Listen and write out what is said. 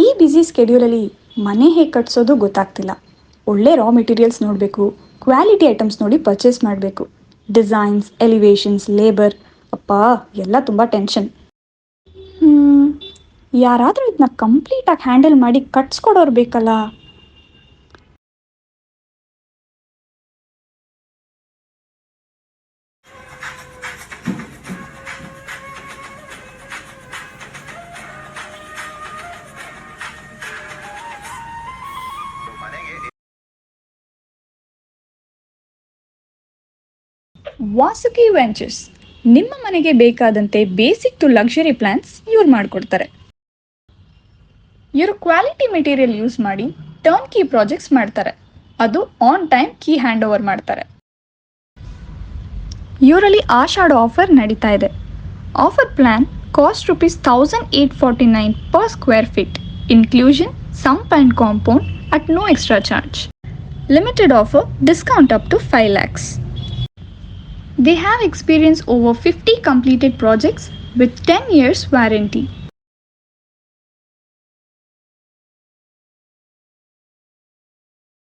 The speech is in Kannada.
ಈ ಬ್ಯುಸಿ ಸ್ಕೆಡ್ಯೂಲಲ್ಲಿ ಮನೆ ಹೇಗೆ ಕಟ್ಸೋದು ಗೊತ್ತಾಗ್ತಿಲ್ಲ. ಒಳ್ಳೆ ರಾ ಮೆಟೀರಿಯಲ್ಸ್ ನೋಡಬೇಕು, ಕ್ವಾಲಿಟಿ ಐಟಮ್ಸ್ ನೋಡಿ ಪರ್ಚೇಸ್ ಮಾಡಬೇಕು. ಡಿಸೈನ್ಸ್, ಎಲಿವೇಷನ್ಸ್, ಲೇಬರ್, ಅಪ್ಪಾ ಎಲ್ಲ ತುಂಬ ಟೆನ್ಷನ್. ಯಾರಾದರೂ ಇದನ್ನ ಕಂಪ್ಲೀಟಾಗಿ ಹ್ಯಾಂಡಲ್ ಮಾಡಿ ಕಟ್ಸ್ಕೊಡೋರು ಬೇಕಲ್ಲ. ವಾಸುಕಿ ವೆಂಚರ್ಸ್ ನಿಮ್ಮ ಮನೆಗೆ ಬೇಕಾದಂತೆ ಬೇಸಿಕ್ ಟು ಲಕ್ಸುರಿ ಪ್ಲಾನ್ಸ್ ಇವ್ರು ಮಾಡಿಕೊಡ್ತಾರೆ. ಇವರು ಕ್ವಾಲಿಟಿ ಮೆಟೀರಿಯಲ್ ಯೂಸ್ ಮಾಡಿ ಟರ್ನ್ ಕೀ ಪ್ರಾಜೆಕ್ಟ್ಸ್ ಮಾಡ್ತಾರೆ. ಅದು on time key hand over ಮಾಡ್ತಾರೆ. ಇವರಲ್ಲಿ ಆಷಾಢ ಆಫರ್ ನಡೀತಾ ಇದೆ. Offer plan cost ₹1849 per square feet, inclusion sump and compound at no extra charge. Limited offer, discount up to 5 lakhs. They have experienced over 50 completed projects with 10 years warranty.